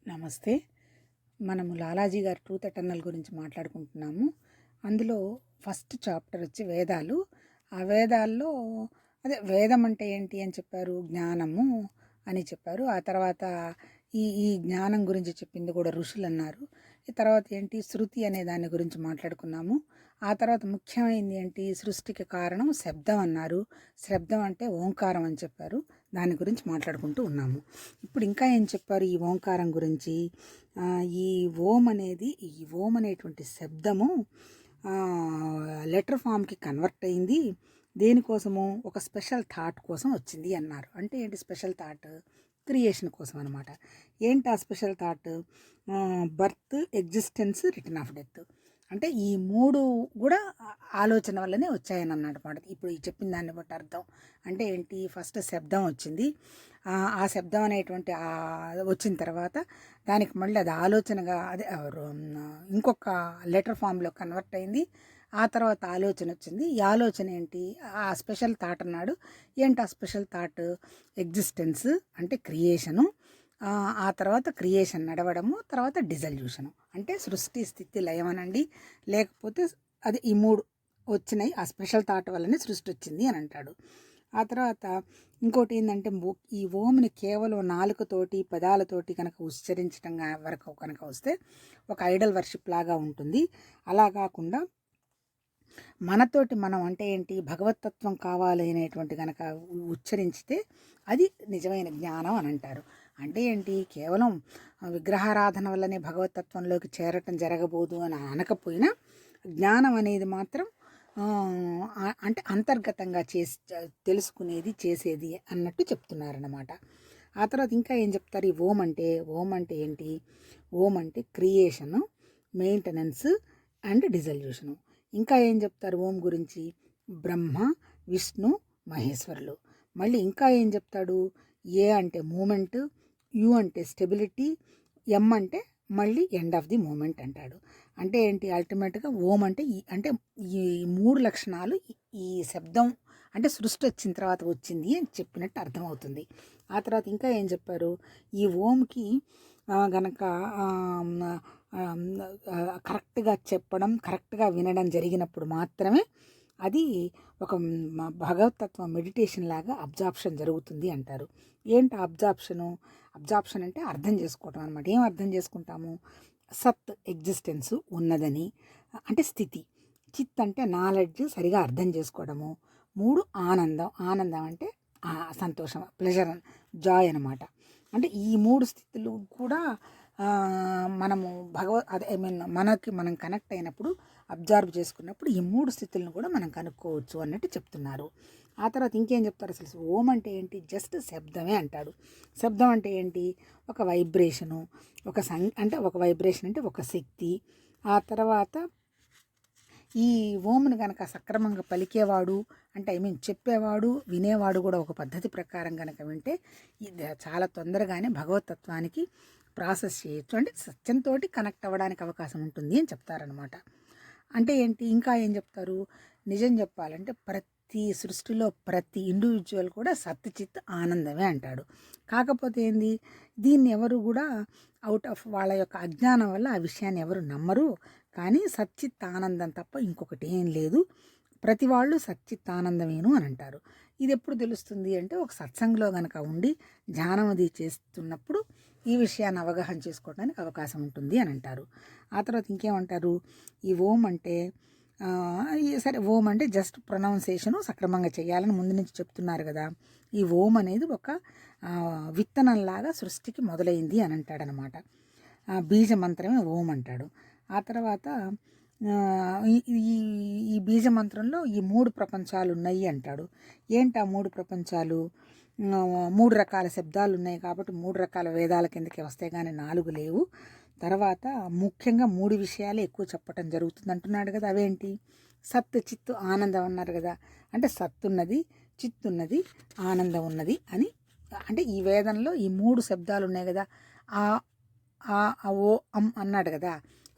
నమస్తే. మనము లాలాజీ గారి ట్రూత్ ఎటర్నల్ గురించి మాట్లాడుకుంటున్నాము. అందులో ఫస్ట్ చాప్టర్ వచ్చి వేదాలు. ఆ వేదాల్లో వేదం అంటే ఏంటి అని చెప్పారు, జ్ఞానము అని చెప్పారు. ఆ తర్వాత ఈ ఈ జ్ఞానం గురించి చెప్పింది కూడా ఋషులు అన్నారు. ఈ తర్వాత ఏంటి, శృతి అనే దాని గురించి మాట్లాడుకున్నాము. ఆ తర్వాత ముఖ్యమైనది ఏంటి, సృష్టికి కారణం శబ్దం అన్నారు. శబ్దం అంటే ఓంకారం అని చెప్పారు. దాని గురించి మాట్లాడుకుంటూ ఉన్నాము. ఇప్పుడు ఇంకా ఏం చెప్పారు ఈ ఓంకారం గురించి. ఈ ఓం అనేటువంటి శబ్దము లెటర్ ఫామ్కి కన్వర్ట్ అయింది. దేనికోసము, ఒక స్పెషల్ థాట్ కోసం వచ్చింది అన్నారు. అంటే ఏంటి స్పెషల్ థాట్, క్రియేషన్ కోసం అనమాట. ఏంటి ఆ special thought, birth, existence, return of death. అంటే ఈ మూడు కూడా ఆలోచన వల్లనే వచ్చాయని అన్నమాట. ఇప్పుడు ఈ చెప్పిన దాన్ని బట్టి అర్థం అంటే ఏంటి, ఫస్ట్ శబ్దం వచ్చింది. ఆ శబ్దం అనేటువంటి వచ్చిన తర్వాత దానికి మళ్ళీ అది ఆలోచనగా ఇంకొక లెటర్ ఫామ్లో కన్వర్ట్ అయింది. ఆ తర్వాత ఆలోచన వచ్చింది. ఈ ఆలోచన ఏంటి, ఆ స్పెషల్ థాట్ అన్నాడు. ఏంటి ఆ స్పెషల్ థాట్, ఎగ్జిస్టెన్స్ అంటే క్రియేషను. ఆ తర్వాత క్రియేషన్ నడవడము, తర్వాత డిజల్యూషను అంటే సృష్టి, స్థితి, లయం అనండి. లేకపోతే అది ఈ మూడు వచ్చినాయి. ఆ స్పెషల్ థాట్ వల్లనే సృష్టి వచ్చింది అని అంటాడు. ఆ తర్వాత ఇంకోటి ఏంటంటే, ఈ ఓంని కేవలం నాలుకతోటి పదాలతోటి కనుక ఉచ్చరించడం వరకు కనుక వస్తే ఒక ఐడల్ వర్షిప్ లాగా ఉంటుంది. అలా కాకుండా మనతోటి మనం అంటే ఏంటి, భగవతత్వం కావాలి అనేటువంటి కనుక ఉచ్చరించితే అది నిజమైన జ్ఞానం అని అంటారు. అంటే ఏంటి, కేవలం విగ్రహారాధన వల్లనే భగవతత్వంలోకి చేరటం జరగబోదు అని అనకపోయినా జ్ఞానం అనేది మాత్రం అంటే అంతర్గతంగా తెలుసుకునేది, చేసేది అన్నట్టు చెప్తున్నారన్నమాట. ఆ తర్వాత ఇంకా ఏం చెప్తారు, ఈ ఓం అంటే ఏంటి, ఓం అంటే క్రియేషను, మెయింటెనెన్స్ అండ్ డిజల్యూషను. ఇంకా ఏం చెప్తారు ఓం గురించి, బ్రహ్మ, విష్ణు, మహేశ్వరులు. మళ్ళీ ఇంకా ఏం చెప్తాడు, ఏ అంటే మూమెంట్, యు అంటే స్టెబిలిటీ, ఎం అంటే మళ్ళీ ఎండ్ ఆఫ్ ది మూమెంట్ అంటాడు. అంటే ఏంటి, అల్టిమేట్గా ఓం అంటే ఈ మూడు లక్షణాలు ఈ శబ్దం అంటే సృష్టి వచ్చిన తర్వాత వచ్చింది అని చెప్పినట్టు అర్థమవుతుంది. ఆ తర్వాత ఇంకా ఏం చెప్పారు, ఈ ఓంకి గనక కరెక్ట్గా చెప్పడం, కరెక్ట్గా వినడం జరిగినప్పుడు మాత్రమే అది ఒక భగవతత్వ మెడిటేషన్ లాగా అబ్జార్ప్షన్ జరుగుతుంది అంటారు. ఏంటి అబ్జార్ప్షన్ అంటే అర్థం చేసుకోవటం అనమాట. ఏం అర్థం చేసుకుంటాము, సత్ ఎగ్జిస్టెన్స్ ఉన్నదని అంటే స్థితి, చిత్ అంటే నాలెడ్జ్ సరిగా అర్థం చేసుకోవడము, మూడు ఆనందం అంటే సంతోషం, ప్లెజర్, జాయ్ అనమాట. అంటే ఈ మూడు స్థితులు కూడా మనము మనకి మనం కనెక్ట్ అయినప్పుడు, అబ్జర్వ్ చేసుకున్నప్పుడు ఈ మూడు స్థితులను కూడా మనం కనుక్కోవచ్చు అన్నట్టు చెప్తున్నారు. ఆ తర్వాత ఇంకేం చెప్తారు, అసలు ఓం అంటే ఏంటి, జస్ట్ శబ్దమే అంటాడు. శబ్దం అంటే ఏంటి, ఒక వైబ్రేషను, ఒక వైబ్రేషన్ అంటే ఒక శక్తి. ఆ తర్వాత ఈ ఓంను కనుక సక్రమంగా పలికేవాడు అంటే చెప్పేవాడు, వినేవాడు కూడా ఒక పద్ధతి ప్రకారం కనుక వింటే ఇది చాలా తొందరగానే భగవతత్వానికి ప్రాసెస్ చేయొచ్చు, అంటే సత్యంతో కనెక్ట్ అవ్వడానికి అవకాశం ఉంటుంది అని చెప్తారనమాట. అంటే ఏంటి, ఇంకా ఏం చెప్తారు, నిజం చెప్పాలంటే ప్రతి సృష్టిలో ప్రతి ఇండివిజువల్ కూడా సత్చిత్ ఆనందమే అంటాడు. కాకపోతే ఏంది, దీన్ని ఎవరు కూడా అవుట్ ఆఫ్ వాళ్ళ యొక్క అజ్ఞానం వల్ల ఆ విషయాన్ని ఎవరు నమ్మరు. కానీ సచ్చిత్ ఆనందం తప్ప ఇంకొకటి ఏం లేదు, ప్రతి వాళ్ళు సచ్చిత్ ఆనందమేను అని అంటారు. ఇది ఎప్పుడు తెలుస్తుంది అంటే, ఒక సత్సంగంలో కనుక ఉండి ధ్యానం అది చేస్తున్నప్పుడు ఈ విషయాన్ని అవగాహన చేసుకోవడానికి అవకాశం ఉంటుంది అని అంటారు. ఆ తర్వాత ఇంకేమంటారు, ఈ ఓం అంటే సరే ఓం అంటే జస్ట్ ప్రొనౌన్సియేషను సక్రమంగా చేయాలని ముందు నుంచి చెప్తున్నారు కదా. ఈ ఓం అనేది ఒక విత్తనంలాగా సృష్టికి మొదలైంది అని అంటాడనమాట. బీజ మంత్రమే ఓం అంటాడు. ఆ తర్వాత ఈ బీజ మంత్రంలో ఈ మూడు ప్రపంచాలు ఉన్నాయి అంటాడు. ఏంటి ఆ మూడు ప్రపంచాలు, మూడు రకాల శబ్దాలు ఉన్నాయి కాబట్టి మూడు రకాల వేదాల కిందకి వస్తే కానీ నాలుగు లేవు. తర్వాత ముఖ్యంగా మూడు విషయాలే ఎక్కువ చెప్పటం జరుగుతుంది అంటున్నాడు కదా. అవేంటి, సత్, చిత్తు, ఆనందం అన్నారు కదా. అంటే సత్ ఉన్నది, చిత్తు ఉన్నది, ఆనందం ఉన్నది అని. అంటే ఈ వేదంలో ఈ మూడు శబ్దాలు ఉన్నాయి కదా, ఆ ఓ అం అన్నాడు కదా.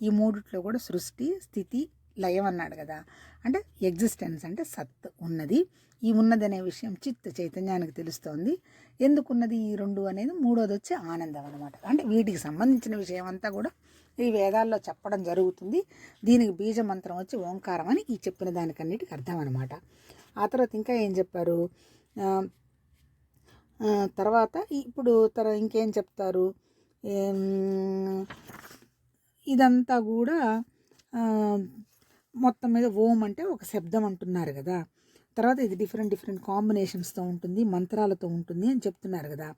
ఈ మూడిట్లో కూడా సృష్టి, స్థితి, లయం అన్నాడు కదా. అంటే ఎగ్జిస్టెన్స్ అంటే సత్ ఉన్నది. ఈ ఉన్నది అనే విషయం చైతన్యానికి తెలుస్తోంది. ఎందుకున్నది ఈ రెండు అనేది మూడోది వచ్చి ఆనందం అనమాట. అంటే వీటికి సంబంధించిన విషయం అంతా కూడా ఈ వేదాల్లో చెప్పడం జరుగుతుంది. దీనికి బీజ మంత్రం వచ్చి ఓంకారం అని ఈ చెప్పిన దానికన్నిటికి అర్థం అనమాట. ఆ తర్వాత ఇంకా ఏం చెప్పారు, తర్వాత ఇప్పుడు ఇంకేం చెప్తారు, ఇదంతా కూడా మొత్తం మీద ఓం అంటే ఒక శబ్దం అంటున్నారు కదా. తర్వాత ఇది డిఫరెంట్ కాంబినేషన్స్తో ఉంటుంది, మంత్రాలతో ఉంటుంది అని చెప్తున్నారు కదా.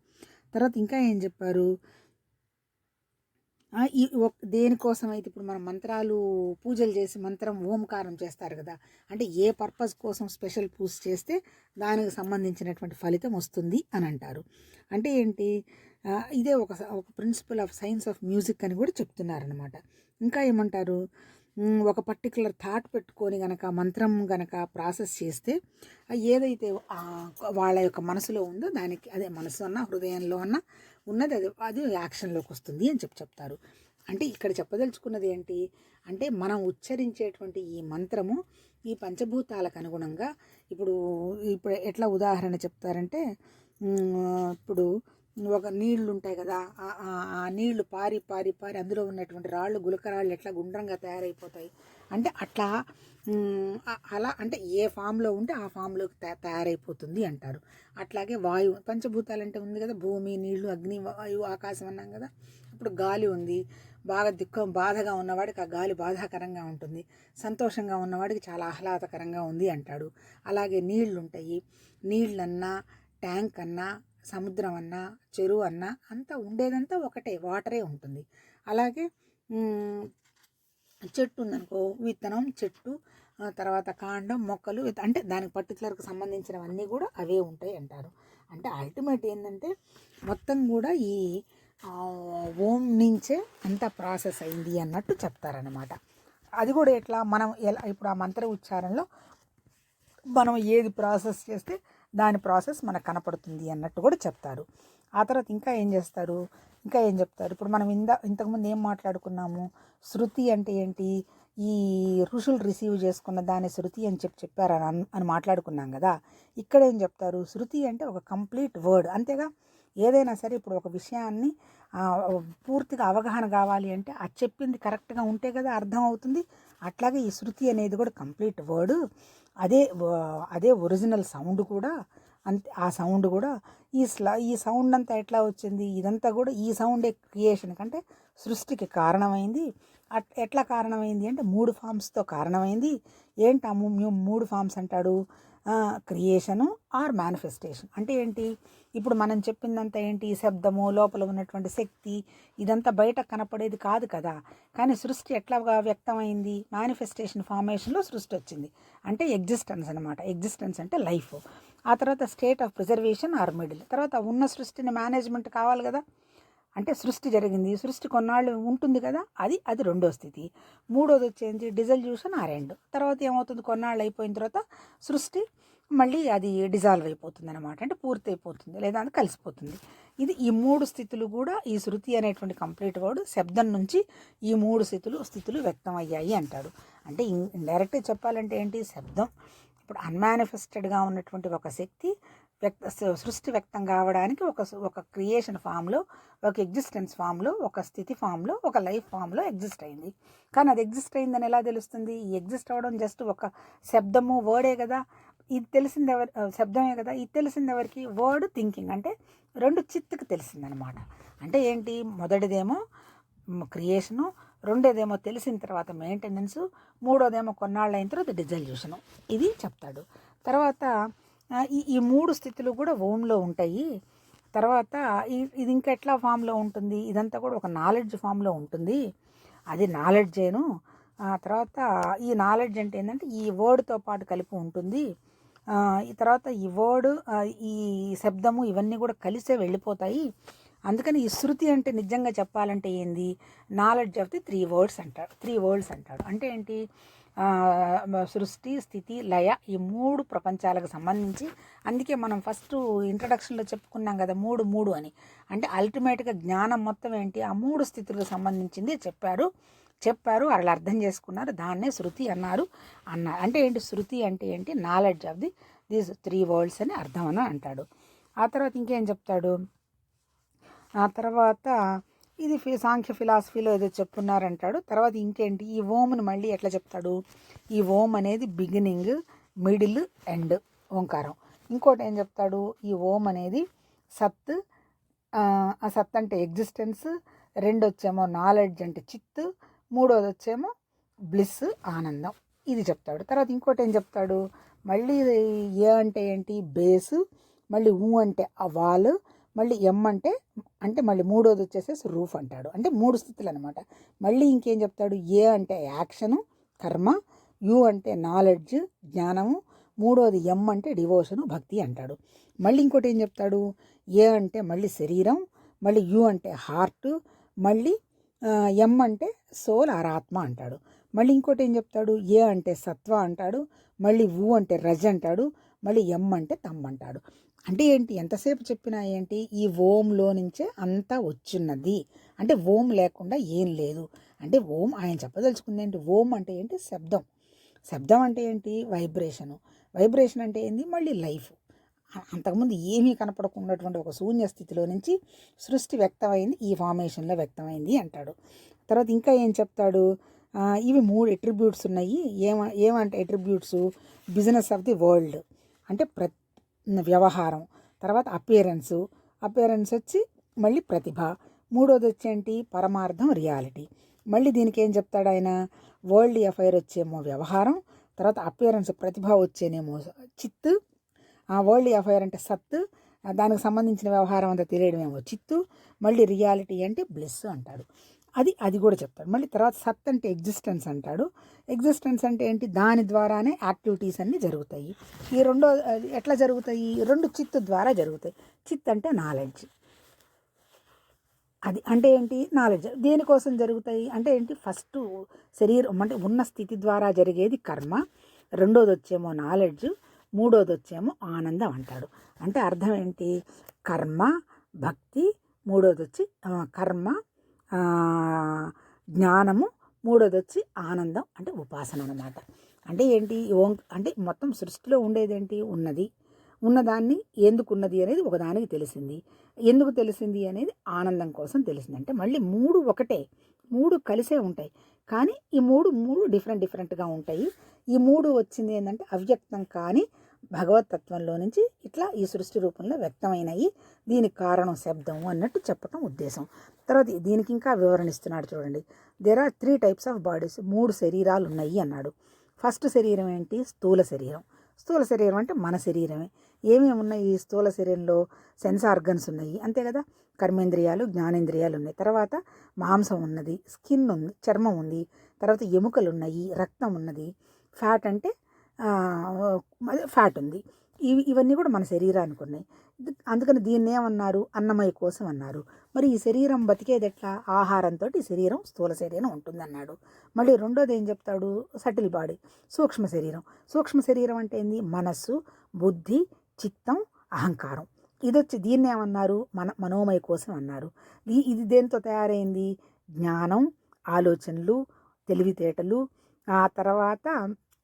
తర్వాత ఇంకా ఏం చెప్పారు, ఈ దేనికోసం అయితే ఇప్పుడు మనం మంత్రాలు పూజలు చేసి మంత్రం ఓంకారం చేస్తారు కదా, అంటే ఏ పర్పస్ కోసం స్పెషల్ పూజ చేస్తే దానికి సంబంధించినటువంటి ఫలితం వస్తుంది అని అంటారు. అంటే ఏంటి, ఇదే ఒక principle of science of music అని కూడా చెప్తున్నారనమాట. ఇంకా ఏమంటారు, ఒక పర్టికులర్ థాట్ పెట్టుకొని గనక మంత్రం గనక ప్రాసెస్ చేస్తే ఏదైతే వాళ్ళ యొక్క మనసులో ఉందో దానికి, అదే మనసు అన్న హృదయంలో అన్న ఉన్నది అది యాక్షన్లోకి వస్తుంది అని చెప్తారు. అంటే ఇక్కడ చెప్పదలుచుకున్నది ఏంటి అంటే, మనం ఉచ్చరించేటువంటి ఈ మంత్రము ఈ పంచభూతాలకు అనుగుణంగా ఇప్పుడు ఎట్లా ఉదాహరణ చెప్తారంటే, ఇప్పుడు ఒక నీళ్లు ఉంటాయి కదా, ఆ నీళ్లు పారి పారి పారి అందులో ఉన్నటువంటి రాళ్ళు గులకరాళ్ళు ఎట్లా గుండ్రంగా తయారైపోతాయి అంటే అట్లా అలా అంటే ఏ ఫామ్లో ఉంటే ఆ ఫామ్లోకి తయారైపోతుంది అంటారు. అట్లాగే వాయువు పంచభూతాలు అంటే ఉంది కదా, భూమి, నీళ్లు, అగ్ని, వాయువు, ఆకాశం అన్నాం కదా. ఇప్పుడు గాలి ఉంది, బాగా బాధగా ఉన్నవాడికి ఆ గాలి బాధాకరంగా ఉంటుంది, సంతోషంగా ఉన్నవాడికి చాలా ఆహ్లాదకరంగా ఉంది అంటాడు. అలాగే నీళ్లు ఉంటాయి, నీళ్ళన్నా ట్యాంక్ అన్నా సముద్రం అన్నా చెరువు అన్నా అంతా ఉండేదంతా ఒకటే, వాటరే ఉంటుంది. అలాగే చెట్టు ఉందనుకో, విత్తనం, చెట్టు, తర్వాత కాండం, మొక్కలు, అంటే దానికి పర్టికులర్కి సంబంధించినవన్నీ కూడా అవే ఉంటాయి అంటారు. అంటే అల్టిమేట్ ఏంటంటే మొత్తం కూడా ఈ ఓం నుంచే అంతా ప్రాసెస్ అయింది అన్నట్టు చెప్తారనమాట. అది కూడా ఎట్లా, మనం ఎలా ఇప్పుడు ఆ మంత్ర ఉచ్చారణలో మనం ఏది ప్రాసెస్ చేస్తే దాని ప్రాసెస్ మనకు కనపడుతుంది అన్నట్టు కూడా చెప్తారు. ఆ తర్వాత ఇంకా ఏం చెప్తారు, ఇప్పుడు మనం ఇంతకుముందు ఏం మాట్లాడుకున్నాము, శృతి అంటే ఏంటి, ఈ ఋషులు రిసీవ్ చేసుకున్న దాని శృతి అని చెప్పారని మాట్లాడుకున్నాం కదా. ఇక్కడ ఏం చెప్తారు, శృతి అంటే ఒక కంప్లీట్ వర్డ్ అంతేగా. ఏదైనా సరే ఇప్పుడు ఒక విషయాన్ని పూర్తిగా అవగాహన కావాలి అంటే అది చెప్పింది కరెక్ట్గా ఉంటే కదా అర్థం అవుతుంది. అట్లాగే ఈ శృతి అనేది కూడా కంప్లీట్ వర్డ్, అదే ఒరిజినల్ సౌండ్ కూడా అంతే. ఆ సౌండ్ కూడా ఈ సౌండ్ అంతా ఎట్లా వచ్చింది, ఇదంతా కూడా ఈ సౌండే క్రియేషన్ కంటే సృష్టికి కారణమైంది. ఎట్లా కారణమైంది అంటే 3 ఫామ్స్తో కారణమైంది. ఏంటి ఆ 3 ఫామ్స్ అంటాడు, క్రియేషను ఆర్ మేనిఫెస్టేషన్. అంటే ఏంటి, ఇప్పుడు మనం చెప్పిందంతా ఏంటి, శబ్దము, లోపల ఉన్నటువంటి శక్తి, ఇదంతా బయట కనపడేది కాదు కదా. కానీ సృష్టి ఎట్లాగా వ్యక్తమైంది, మేనిఫెస్టేషన్ ఫార్మేషన్లో సృష్టి వచ్చింది. అంటే ఎగ్జిస్టెన్స్ అనమాట. ఎగ్జిస్టెన్స్ అంటే లైఫ్. ఆ తర్వాత state of preservation or middle. తర్వాత ఉన్న సృష్టిని మేనేజ్మెంట్ కావాలి కదా, అంటే సృష్టి జరిగింది, సృష్టి కొన్నాళ్ళు ఉంటుంది కదా, అది రెండో స్థితి. మూడోది వచ్చేది డిజల్యూషన్ ఆర్ ఎండ్. తర్వాత ఏమవుతుంది, కొన్నాళ్ళు అయిపోయిన తర్వాత సృష్టి మళ్ళీ అది డిజాల్వ్ అయిపోతుంది అనమాట, అంటే పూర్తి అయిపోతుంది లేదా అది కలిసిపోతుంది. ఈ 3 స్థితులు కూడా ఈ శృతి అనేటువంటి కంప్లీట్ వర్డ్ శబ్దం నుంచి ఈ 3 స్థితులు వ్యక్తం అయ్యాయి అంటాడు. అంటే ఇండైరెక్ట్గా చెప్పాలంటే ఏంటి, శబ్దం ఇప్పుడు అన్మానిఫెస్టెడ్గా ఉన్నటువంటి ఒక శక్తి సృష్టి వ్యక్తం కావడానికి ఒక క్రియేషన్ ఫామ్లో, ఒక ఎగ్జిస్టెన్స్ ఫామ్లో, ఒక స్థితి ఫామ్లో, ఒక లైఫ్ ఫామ్లో ఎగ్జిస్ట్ అయింది. కానీ అది ఎగ్జిస్ట్ అయిందని ఎలా తెలుస్తుంది, ఈ ఎగ్జిస్ట్ అవ్వడం జస్ట్ ఒక శబ్దము, వర్డే కదా. ఇది తెలిసింది శబ్దమే కదా. ఇది తెలిసింది ఎవరికి, వర్డ్ థింకింగ్. అంటే 2 చిత్తుకి తెలిసిందనమాట. అంటే ఏంటి, మొదటిదేమో క్రియేషను, రెండోదేమో తెలిసిన తర్వాత మెయింటెనెన్సు, మూడోదేమో కొన్నాళ్ళు అయిన తర్వాత డిజల్యూషను. ఇది చెప్తాడు. తర్వాత ఈ 3 స్థితులు కూడా ఓంలో ఉంటాయి. తర్వాత ఇది ఇంకా ఎట్లా ఫామ్లో ఉంటుంది, ఇదంతా కూడా ఒక నాలెడ్జ్ ఫామ్లో ఉంటుంది. అది నాలెడ్జేను. తర్వాత ఈ నాలెడ్జ్ అంటే ఏంటంటే ఈ వర్డ్తో పాటు కలిపి ఉంటుంది. ఈ తర్వాత ఈ వర్డ్, ఈ శబ్దము, ఇవన్నీ కూడా కలిసే వెళ్ళిపోతాయి. అందుకని ఈ శృతి అంటే నిజంగా చెప్పాలంటే ఏంది, నాలెడ్జ్ ఆఫ్ ది 3 వర్డ్స్ అంటాడు. అంటే ఏంటి, సృష్టి, స్థితి, లయ, ఈ 3 ప్రపంచాలకు సంబంధించి. అందుకే మనం ఫస్ట్ ఇంట్రడక్షన్లో చెప్పుకున్నాం కదా 3 అని. అంటే అల్టిమేట్గా జ్ఞానం మొత్తం ఏంటి, ఆ 3 స్థితులకు సంబంధించింది చెప్పారు. చెప్పారు, వాళ్ళు అర్థం చేసుకున్నారు, దాన్నే శృతి అన్నారు. అంటే ఏంటి శృతి అంటే ఏంటి? నాలెడ్జ్ ఆఫ్ దీస్ 3 వరల్డ్స్ అని అర్థం అని అంటాడు. ఆ తర్వాత ఇంకేం చెప్తాడు? ఆ తర్వాత ఇది సాంఖ్య ఫిలాసఫీలో ఏదో చెప్పున్నారంటాడు. తర్వాత ఇంకేంటి? ఈ ఓంని మళ్ళీ ఎట్లా చెప్తాడు? ఈ ఓం అనేది బిగినింగ్, మిడిల్, ఎండ్ ఓంకారం. ఇంకోటి ఏం చెప్తాడు? ఈ ఓం అనేది సత్, ఆ సత్ అంటే ఎగ్జిస్టెన్స్, రెండు వచ్చేమో నాలెడ్జ్ అంటే చిత్, మూడోది వచ్చేమో బ్లిస్ ఆనందం. ఇది చెప్తాడు. తర్వాత ఇంకోటి ఏం చెప్తాడు? మళ్ళీ ఏ అంటే ఏంటి? బేసు, మళ్ళీ ఊ అంటే వాల్, మళ్ళీ ఎం అంటే మళ్ళీ మూడోది వచ్చేసేసి రూఫ్ అంటాడు. అంటే 3 స్థితులు అనమాట. మళ్ళీ ఇంకేం చెప్తాడు? ఏ అంటే యాక్షను, కర్మ, యు అంటే నాలెడ్జ్, జ్ఞానము, మూడోది ఎం అంటే డివోషను, భక్తి అంటాడు. మళ్ళీ ఇంకోటి ఏం చెప్తాడు? ఏ అంటే మళ్ళీ శరీరం, మళ్ళీ యు అంటే హార్ట్, మళ్ళీ ఎం అంటే సోల్ ఆరాత్మ అంటాడు. మళ్ళీ ఇంకోటి ఏం చెప్తాడు? ఏ అంటే సత్వ అంటాడు, మళ్ళీ ఊ అంటే రజ్ అంటాడు, మళ్ళీ ఎం అంటే తమ్ అంటాడు. అంటే ఏంటి? ఎంతసేపు చెప్పినా ఏంటి? ఈ ఓంలో నుంచే అంతా వచ్చిన్నది. అంటే ఓం లేకుండా ఏం లేదు. అంటే ఓం ఆయన చెప్పదలుచుకుంది ఏంటి? ఓం అంటే ఏంటి? శబ్దం. శబ్దం అంటే ఏంటి? వైబ్రేషను. వైబ్రేషన్ అంటే ఏంటి? మళ్ళీ లైఫ్. అంతకుముందు ఏమీ కనపడకున్నటువంటి ఒక శూన్య స్థితిలో నుంచి సృష్టి వ్యక్తమైంది, ఈ ఫార్మేషన్లో వ్యక్తమైంది అంటాడు. తర్వాత ఇంకా ఏం చెప్తాడు? ఇవి 3 ఎట్రిబ్యూట్స్ ఉన్నాయి. ఏమంటే attributes? Business of the world అంటే వ్యవహారం, తర్వాత అపియరెన్స్ వచ్చి మళ్ళీ ప్రతిభ, మూడోది వచ్చేంటి? పరమార్థం, రియాలిటీ. మళ్ళీ దీనికి ఏం చెప్తాడు ఆయన? వరల్డ్ అఫైర్ వచ్చేమో వ్యవహారం, తర్వాత అపియరెన్స్ ప్రతిభ వచ్చేనేమో చిత్తు, వరల్డ్ అఫైర్ అంటే సత్, దానికి సంబంధించిన వ్యవహారం అంతా తెలియడమేమో చిత్తు, మళ్ళీ రియాలిటీ అంటే బ్లెస్ అంటాడు. అది కూడా చెప్తాడు. మళ్ళీ తర్వాత సత్ అంటే ఎగ్జిస్టెన్స్ అంటాడు. ఎగ్జిస్టెన్స్ అంటే ఏంటి? దాని ద్వారానే యాక్టివిటీస్ అన్నీ జరుగుతాయి. ఈ రెండో ఎట్లా జరుగుతాయి? 2 చిత్తు ద్వారా జరుగుతాయి. చిత్ అంటే నాలెడ్జ్. అది అంటే ఏంటి? నాలెడ్జ్. దేనికోసం జరుగుతాయి అంటే ఏంటి? ఫస్ట్ శరీరం అంటే ఉన్న స్థితి ద్వారా జరిగేది కర్మ, రెండోది వచ్చేమో నాలెడ్జ్, మూడోది వచ్చేమో ఆనందం అంటాడు. అంటే అర్థం ఏంటి? కర్మ, భక్తి, మూడోది వచ్చి కర్మ, జ్ఞానము, మూడోది వచ్చి ఆనందం అంటే ఉపాసన అన్నమాట. అంటే ఏంటి? అంటే మొత్తం సృష్టిలో ఉండేదేంటి? ఉన్నదాన్ని ఎందుకు ఉన్నది అనేది ఒకదానికి తెలిసింది. ఎందుకు తెలిసింది అనేది ఆనందం కోసం తెలిసింది. అంటే మళ్ళీ 3 ఒకటే, 3 కలిసే ఉంటాయి. కానీ ఈ మూడు డిఫరెంట్గా ఉంటాయి. ఈ 3 వచ్చింది ఏంటంటే అవ్యక్తం కానీ భగవతత్వంలో నుంచి ఇట్లా ఈ సృష్టి రూపంలో వ్యక్తమైనవి. దీనికి కారణం శబ్దం అన్నట్టు చెప్పటం ఉద్దేశం. తర్వాత దీనికి ఇంకా వివరణిస్తున్నాడు చూడండి. There are 3 types of bodies. 3 శరీరాలు ఉన్నాయి అన్నాడు. ఫస్ట్ శరీరం ఏంటి? స్థూల శరీరం. స్థూల శరీరం అంటే మన శరీరమే. ఏమేమి ఉన్నాయి ఈ స్థూల శరీరంలో? సెన్స్ ఆర్గన్స్ ఉన్నాయి, అంతే కదా. కర్మేంద్రియాలు, జ్ఞానేంద్రియాలు ఉన్నాయి. తర్వాత మాంసం ఉన్నది, స్కిన్ ఉంది, చర్మం ఉంది, తర్వాత ఎముకలు ఉన్నాయి, రక్తం ఉన్నది, ఫ్యాట్ అంటే ఫ్యాట్ ఉంది. ఇవన్నీ కూడా మన శరీరానికి ఉన్నాయి. అందుకని దీన్ని ఏమన్నారు? అన్నమయ కోసం అన్నారు. మరి ఈ శరీరం బతికేది ఎట్లా? ఆహారంతో ఈ శరీరం స్థూల శరీరం ఉంటుందన్నాడు. మళ్ళీ రెండోది ఏం చెప్తాడు? సటిల్ బాడీ, సూక్ష్మ శరీరం. సూక్ష్మ శరీరం అంటే ఏంది? మనస్సు, బుద్ధి, చిత్తం, అహంకారం. దీన్ని ఏమన్నారు? మనోమయ కోసం అన్నారు. ఇది దేంతో తయారైంది? జ్ఞానం, ఆలోచనలు, తెలివితేటలు, ఆ తర్వాత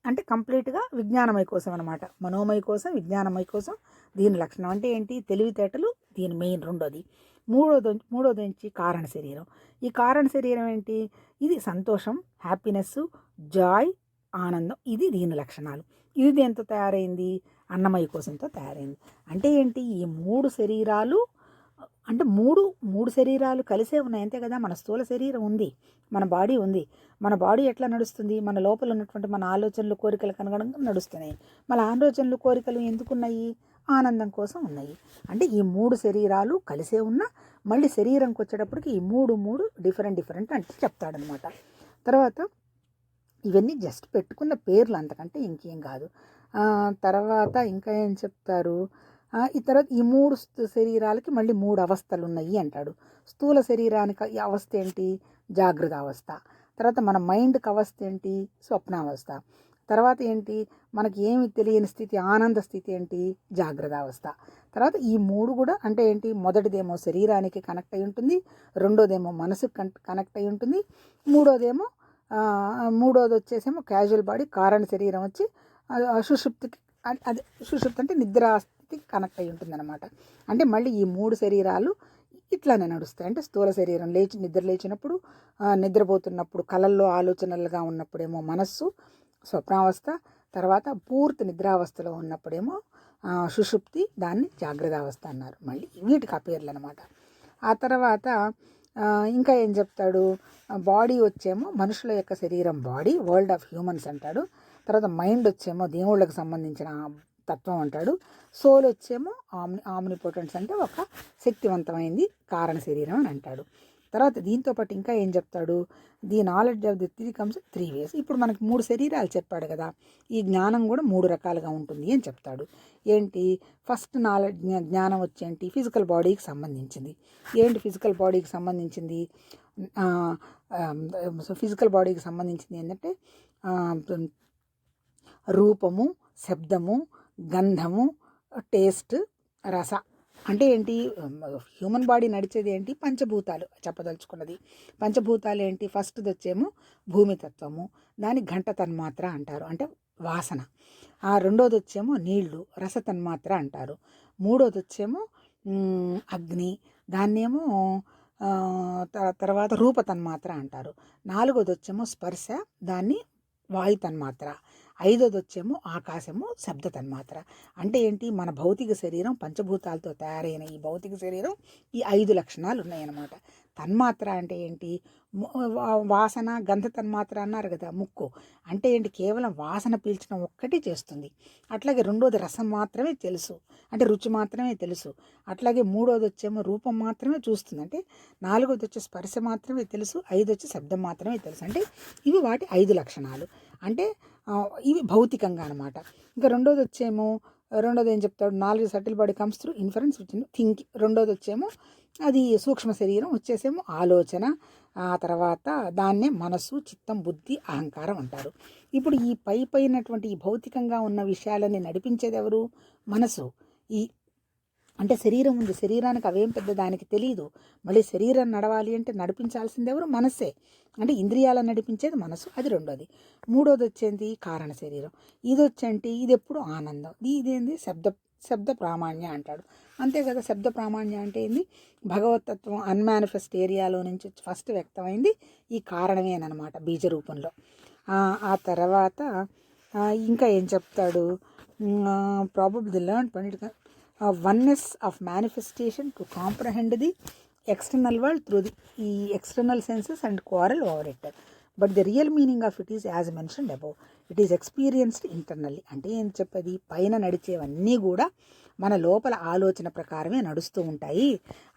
అంటే కంప్లీట్గా విజ్ఞానమయ కోసం అనమాట. మనోమయ కోసం, విజ్ఞానమయ కోసం. దీని లక్షణం అంటే ఏంటి? తెలివితేటలు. దీని మెయిన్ రెండోది. మూడోది నుంచి కారణ శరీరం. ఈ కారణ శరీరం ఏంటి? ఇది సంతోషం, హ్యాపీనెస్, జాయ్, ఆనందం. ఇది దీని లక్షణాలు. ఇది దేంతో తయారైంది? అన్నమయ కోసంతో తయారైంది. అంటే ఏంటి? ఈ 3 శరీరాలు అంటే మూడు శరీరాలు కలిసే ఉన్నాయి, అంతే కదా. మన స్థూల శరీరం ఉంది, మన బాడీ ఉంది. మన బాడీ ఎట్లా నడుస్తుంది? మన లోపల ఉన్నటువంటి మన ఆలోచనలు, కోరికలకు అనుగుణంగా నడుస్తున్నాయి. మన ఆలోచనలు, కోరికలు ఎందుకున్నాయి? ఆనందం కోసం ఉన్నాయి. అంటే ఈ 3 శరీరాలు కలిసే ఉన్నా మళ్ళీ శరీరంకి వచ్చేటప్పటికి ఈ మూడు డిఫరెంట్ అంటే చెప్తాడనమాట. తర్వాత ఇవన్నీ జస్ట్ పెట్టుకున్న పేర్లు, అంతకంటే ఇంకేం కాదు. తర్వాత ఇంకా ఏం చెప్తారు? ఈ తర్వాత ఈ 3 శరీరాలకి మళ్ళీ 3 అవస్థలు ఉన్నాయి అంటాడు. స్థూల శరీరానికి ఈ అవస్థ ఏంటి? జాగ్రత్త అవస్థ. తర్వాత మన మైండ్కి అవస్థ ఏంటి? స్వప్నావస్థ. తర్వాత ఏంటి? మనకి ఏమి తెలియని స్థితి, ఆనంద స్థితి ఏంటి? జాగ్రత్త అవస్థ. తర్వాత ఈ 3 కూడా అంటే ఏంటి? మొదటిదేమో శరీరానికి కనెక్ట్ అయి ఉంటుంది, రెండోదేమో మనసుకు కనెక్ట్ అయి ఉంటుంది, మూడోదేమో మూడోది వచ్చేసేమో క్యాజువల్ బాడీ, కారణ శరీరం వచ్చి సుషుప్తికి, అదే సుషుప్తి అంటే నిద్రాస్థితికి కనెక్ట్ అయి ఉంటుందన్నమాట. అంటే మళ్ళీ ఈ 3 శరీరాలు ఇట్లానే నడుస్తాయి. అంటే స్థూల శరీరం నిద్ర లేచినప్పుడు, నిద్రపోతున్నప్పుడు, కలల్లో ఆలోచనలుగా ఉన్నప్పుడేమో మనస్సు స్వప్నావస్థ, తర్వాత పూర్తి నిద్రావస్థలో ఉన్నప్పుడేమో సుషుప్తి, దాన్ని జాగ్రత్తావస్థ అన్నారు. మళ్ళీ వీటికి ఆ పేర్లు అనమాట. ఆ తర్వాత ఇంకా ఏం చెప్తాడు, బాడీ వచ్చేమో మనుషుల యొక్క శరీరం బాడీ, వరల్డ్ ఆఫ్ హ్యూమన్స్ అంటాడు. తర్వాత మైండ్ వచ్చేమో దేవుళ్ళకి సంబంధించిన తత్వం అంటాడు. సోల్ వచ్చేమో ఆమ్నిపోటెన్స్ అంటే ఒక శక్తివంతమైంది కారణ శరీరం అని అంటాడు. తర్వాత దీంతో పాటు ఇంకా ఏం చెప్తాడు, the knowledge of the 3 comes 3 ways. ఇప్పుడు మనకి 3 శరీరాలు చెప్పాడు కదా, ఈ జ్ఞానం కూడా 3 రకాలుగా ఉంటుంది అని చెప్తాడు. ఏంటి, ఫస్ట్ జ్ఞానం వచ్చేంటి, ఫిజికల్ బాడీకి సంబంధించింది. ఏంటి ఫిజికల్ బాడీకి సంబంధించింది, ఫిజికల్ బాడీకి సంబంధించింది ఏంటంటే రూపము, శబ్దము, గంధము, టేస్ట్, రస. అంటే ఏంటి, హ్యూమన్ బాడీ నడిచేది ఏంటి, పంచభూతాలు చెప్పదలుచుకున్నది. పంచభూతాలు ఏంటి, ఫస్ట్ది వచ్చేమో భూమితత్వము, దాని ఘంట తన్మాత్ర అంటారు, అంటే వాసన. రెండోది వచ్చేమో నీళ్లు, రస తన్మాత్ర అంటారు. మూడోది వచ్చేమో అగ్ని, దాన్నేమో తర్వాత రూప తన్మాత్ర అంటారు. నాలుగోది వచ్చేమో స్పర్శ, దాన్ని వాయు తన్మాత్ర. ఐదోది వచ్చేమో ఆకాశము, శబ్ద తన్మాత్ర. అంటే ఏంటి, మన భౌతిక శరీరం పంచభూతాలతో తయారైన ఈ భౌతిక శరీరం ఈ 5 లక్షణాలు ఉన్నాయన్నమాట. తన్మాత్ర అంటే ఏంటి, వాసన, గంధ తన్మాత్ర అన్నారు కదా, ముక్కు అంటే ఏంటి, కేవలం వాసన పీల్చడం ఒక్కటి చేస్తుంది. అట్లాగే రెండోది రసం మాత్రమే తెలుసు, అంటే రుచి మాత్రమే తెలుసు. అట్లాగే మూడోది వచ్చేమో రూపం మాత్రమే చూస్తుంది, అంటే నాలుగోది వచ్చి స్పర్శ మాత్రమే తెలుసు, 5 వచ్చి శబ్దం మాత్రమే తెలుసు. అంటే ఇవి వాటి 5 లక్షణాలు, అంటే ఇవి భౌతికంగా అనమాట. ఇంకా రెండోది ఏం చెప్తాడు, knowledge subtle body comes through inference which think. రెండోది వచ్చేమో అది సూక్ష్మ శరీరం వచ్చేసేమో ఆలోచన, ఆ తర్వాత దాన్నే మనసు, చిత్తం, బుద్ధి, అహంకారం అంటారు. ఇప్పుడు ఈ పైనటువంటి ఈ భౌతికంగా ఉన్న విషయాలని నడిపించేది ఎవరు, మనసు. ఈ అంటే శరీరం ఉంది, శరీరానికి అవేం పెద్ద దానికి తెలియదు. మళ్ళీ శరీరం నడవాలి అంటే నడిపించాల్సింది ఎవరు, మనస్సే. అంటే ఇంద్రియాలను నడిపించేది మనసు, అది రెండోది. మూడోది వచ్చేది కారణ శరీరం. ఇది వచ్చేంటి, ఇది ఎప్పుడు ఆనందం. ఇదేంది శబ్ద ప్రామాణ్య అంటాడు. అంతే కదా, శబ్ద ప్రామాణ్య అంటే ఏంది, భగవతత్వం అన్మానిఫెస్ట్ ఏరియాలో నుంచి ఫస్ట్ వ్యక్తమైంది ఈ కారణమేనమాట, బీజ రూపంలో. ఆ తర్వాత ఇంకా ఏం చెప్తాడు, probably the learned Pandit oneness of manifestation to comprehend the external world through the external senses and quarrel over it. But the real meaning of it is as mentioned above. It is experienced internally. అంటే ఏం చెప్పది, పైన నడిచేవన్నీ కూడా మన లోపల ఆలోచన ప్రకారమే నడుస్తూ ఉంటాయి.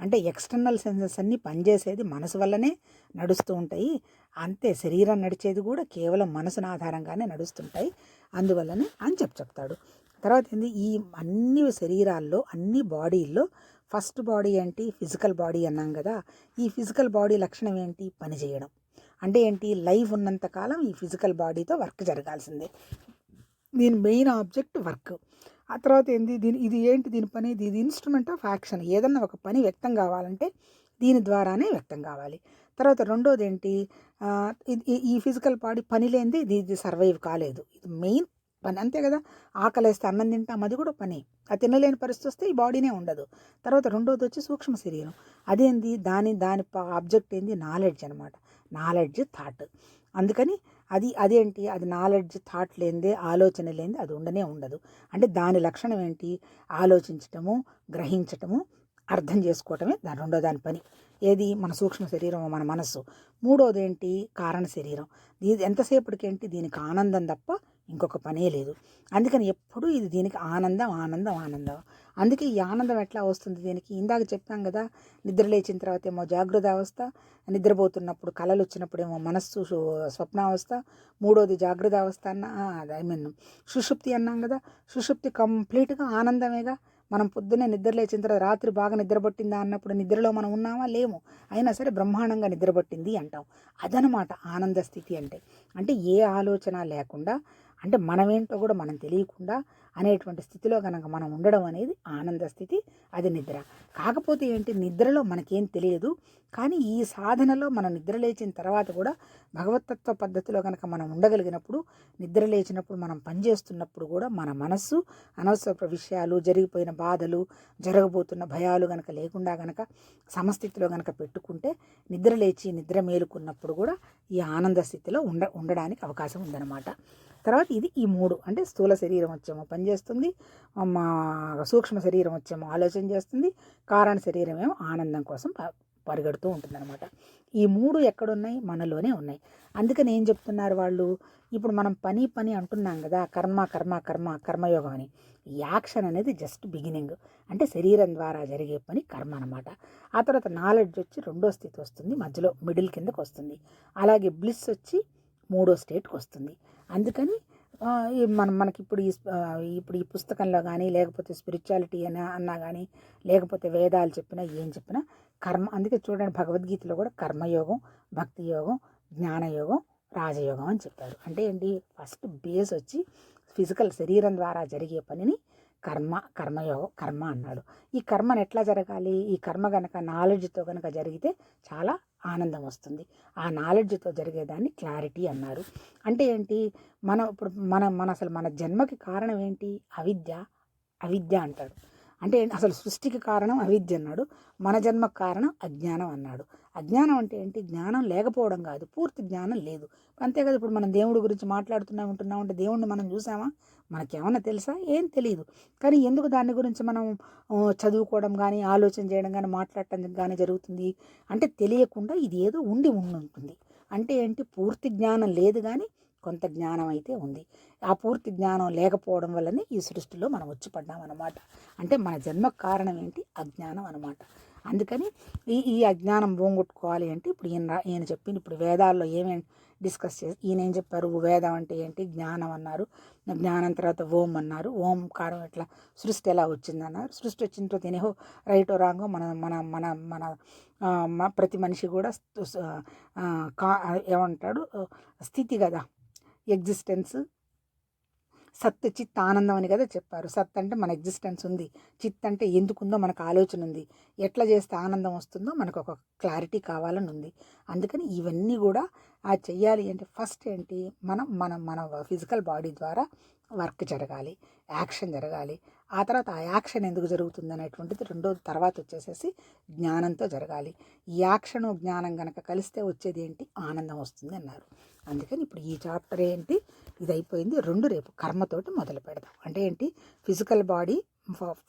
అంటే ఎక్స్టర్నల్ సెన్సెస్ అన్నీ పనిచేసేది మనసు వల్లనే నడుస్తూ ఉంటాయి. అంతే, శరీరం నడిచేది కూడా కేవలం మనసును ఆధారంగానే నడుస్తుంటాయి, అందువల్లనే అని చెప్తాడు. తర్వాత ఏంది, ఈ అన్ని శరీరాల్లో, అన్ని బాడీల్లో ఫస్ట్ బాడీ ఏంటి, ఫిజికల్ బాడీ అన్నాం కదా. ఈ ఫిజికల్ బాడీ లక్షణం ఏంటి, పని చేయడం. అంటే ఏంటి, లైఫ్ ఉన్నంతకాలం ఈ ఫిజికల్ బాడీతో వర్క్ జరగాల్సిందే. దీని మెయిన్ ఆబ్జెక్ట్ వర్క్. ఆ తర్వాత ఏంది, దీని పని, ఇది ఇన్స్ట్రుమెంట్ ఆఫ్ యాక్షన్. ఏదన్నా ఒక పని వ్యక్తం కావాలంటే దీని ద్వారానే వ్యక్తం కావాలి. తర్వాత రెండోది ఏంటి, ఈ ఫిజికల్ బాడీ పని లేనిది ఇది సర్వైవ్ కాలేదు. ఇది మెయిన్ పని, అంతే కదా. ఆకలేస్తే అన్నం తింటాం, అది కూడా పని. అది తినలేని పరిస్థితి వస్తే ఈ బాడీనే ఉండదు. తర్వాత రెండోది వచ్చి సూక్ష్మ శరీరం. అదేంది, దాని ఆబ్జెక్ట్ ఏంది, నాలెడ్జ్ అనమాట. Knowledge, thought. అందుకని అదేంటి, అది నాలెడ్జ్, థాట్ లేనిదే, ఆలోచన లేనిదే అది ఉండనే ఉండదు. అంటే దాని లక్షణం ఏంటి, ఆలోచించటము, గ్రహించటము, అర్థం చేసుకోవటమే దాని పని. ఏది, మన సూక్ష్మ శరీరం, మన మనస్సు. మూడోది ఏంటి, కారణ శరీరం. ఎంతసేపటికి ఏంటి, దీనికి ఆనందం తప్ప ఇంకొక పనే లేదు. అందుకని ఎప్పుడు దీనికి ఆనందం. అందుకే ఈ ఆనందం ఎట్లా వస్తుంది దీనికి, ఇందాక చెప్పాం కదా, నిద్ర లేచిన తర్వాత ఏమో జాగృత అవస్థ, నిద్రపోతున్నప్పుడు కళలు వచ్చినప్పుడేమో మనస్సు స్వప్నావస్థ, మూడోది జాగృత అవస్థ సుషుప్తి అన్నాం కదా. సుషుప్తి కంప్లీట్గా ఆనందమేగా. మనం పొద్దున్నే నిద్ర లేచిన తర్వాత రాత్రి బాగా నిద్రపట్టిందా అన్నప్పుడు నిద్రలో మనం ఉన్నామా, లేము. అయినా సరే బ్రహ్మాండంగా నిద్రపట్టింది అంటాం. అదనమాట ఆనంద స్థితి అంటే. అంటే ఏ ఆలోచన లేకుండా అంటే మనమేంటో కూడా మనం తెలియకుండా అనేటువంటి స్థితిలో కనుక మనం ఉండడం అనేది ఆనంద స్థితి, అది నిద్ర. కాకపోతే ఏంటి, నిద్రలో మనకేం తెలియదు, కానీ ఈ సాధనలో మనం నిద్ర లేచిన తర్వాత కూడా భగవతత్వ పద్ధతిలో కనుక మనం ఉండగలిగినప్పుడు, నిద్ర లేచినప్పుడు మనం పనిచేస్తున్నప్పుడు కూడా మన మనస్సు అనవసర విషయాలు, జరిగిపోయిన బాధలు, జరగబోతున్న భయాలు కనుక లేకుండా కనుక సమస్థితిలో కనుక పెట్టుకుంటే, నిద్ర లేచి నిద్ర మేలుకున్నప్పుడు కూడా ఈ ఆనంద స్థితిలో ఉండడానికి అవకాశం ఉందన్నమాట. తర్వాత ఇది ఈ 3 అంటే స్థూల శరీరం వచ్చేమో పనిచేస్తుంది, మా సూక్ష్మ శరీరం వచ్చేమో ఆలోచన చేస్తుంది, కారణ శరీరం ఏమో ఆనందం కోసం పరిగెడుతూ ఉంటుందన్నమాట. ఈ 3 ఎక్కడున్నాయి, మనలోనే ఉన్నాయి. అందుకని ఏం చెప్తున్నారు వాళ్ళు, ఇప్పుడు మనం పని అంటున్నాం కదా, కర్మయోగం అని. ఈ యాక్షన్ అనేది జస్ట్ బిగినింగ్, అంటే శరీరం ద్వారా జరిగే పని కర్మ అనమాట. ఆ తర్వాత నాలెడ్జ్ వచ్చి 2వ స్థితి వస్తుంది, మధ్యలో మిడిల్ కిందకు వస్తుంది. అలాగే బ్లిస్ వచ్చి 3వ స్టేట్కి వస్తుంది. అందుకని మనకి ఇప్పుడు ఈ పుస్తకంలో కానీ, లేకపోతే స్పిరిచువాలిటీ అన్నా కానీ, లేకపోతే వేదాలు చెప్పినా ఏం చెప్పినా కర్మ. అందుకే చూడండి, భగవద్గీతలో కూడా కర్మయోగం, భక్తి యోగం, జ్ఞానయోగం, రాజయోగం అని చెప్పారు. అంటే ఏంటి, ఫస్ట్ బేస్ వచ్చి ఫిజికల్ శరీరం ద్వారా జరిగే పనిని కర్మ అన్నాడు. ఈ కర్మను ఎట్లా జరగాలి, ఈ కర్మ కనుక నాలెడ్జ్తో కనుక జరిగితే చాలా ఆనందం వస్తుంది. ఆ నాలెడ్జ్తో జరిగేదాన్ని క్లారిటీ అన్నారు. అంటే ఏంటి, ఇప్పుడు అసలు మన జన్మకి కారణం ఏంటి, అవిద్య అంటాడు. అంటే అసలు సృష్టికి కారణం అవిద్య అన్నాడు, మన జన్మకు కారణం అజ్ఞానం అన్నాడు. అజ్ఞానం అంటే ఏంటి, జ్ఞానం లేకపోవడం కాదు, పూర్తి జ్ఞానం లేదు. అంతే కదా, ఇప్పుడు మనం దేవుడి గురించి ఉంటున్నాం అంటే దేవుడిని మనం చూసామా, మనకేమన్నా తెలుసా, ఏం తెలియదు. కానీ ఎందుకు దాని గురించి మనం చదువుకోవడం కానీ, ఆలోచన చేయడం కానీ, మాట్లాడటం కానీ జరుగుతుంది అంటే, తెలియకుండా ఇది ఏదో ఉండి ఉంటుంది. అంటే ఏంటి, పూర్తి జ్ఞానం లేదు కానీ కొంత జ్ఞానం అయితే ఉంది. ఆ పూర్తి జ్ఞానం లేకపోవడం వల్లనే ఈ సృష్టిలో మనం వచ్చి పడ్డామన్నమాట. అంటే మన జన్మకు కారణం ఏంటి, అజ్ఞానం అనమాట. అందుకని ఈ అజ్ఞానం పోగొట్టుకోవాలి అంటే, ఇప్పుడు ఈయన చెప్పింది, ఇప్పుడు వేదాల్లో ఏమేమి డిస్కస్ చేసి ఈయన ఏం చెప్పారు, వేదం అంటే ఏంటి, జ్ఞానం అన్నారు, జ్ఞానం తర్వాత ఓం అన్నారు, ఓంకారం ఎట్లా సృష్టి ఎలా వచ్చిందన్నారు, సృష్టి వచ్చిన తర్వాత ఏనేహో రైటో రాంగో మన మన మన మన ప్రతి మనిషి కూడా ఏమంటాడు, స్థితి కదా, ఎగ్జిస్టెన్స్, సత్ చిత్ ఆనందం అని కదా చెప్పారు. సత్ అంటే మన ఎగ్జిస్టెన్స్ ఉంది, చిత్ అంటే ఎందుకుందో మనకు ఆలోచన ఉంది, ఎట్లా చేస్తే ఆనందం వస్తుందో మనకు ఒక క్లారిటీ కావాలని ఉంది. అందుకని ఇవన్నీ కూడా చెయ్యాలి అంటే ఫస్ట్ ఏంటి, మన ఫిజికల్ బాడీ ద్వారా వర్క్ జరగాలి, యాక్షన్ జరగాలి. ఆ తర్వాత ఆ యాక్షన్ ఎందుకు జరుగుతుంది అనేటువంటిది తర్వాత వచ్చేసేసి జ్ఞానంతో జరగాలి. ఈ యాక్షన్ జ్ఞానం కనుక కలిస్తే వచ్చేది ఏంటి, ఆనందం వస్తుంది అన్నారు. అందుకని ఇప్పుడు ఈ చాప్టర్ ఏంటి, ఇది అయిపోయింది. రేపు కర్మతోటి మొదలు పెడదాం. అంటే ఏంటి, ఫిజికల్ బాడీ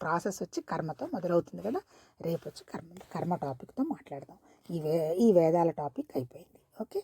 ప్రాసెస్ వచ్చి కర్మతో మొదలవుతుంది కదా, రేపు వచ్చి కర్మ టాపిక్తో మాట్లాడదాం. ఈ వేదాల టాపిక్ అయిపోయింది. ఓకే.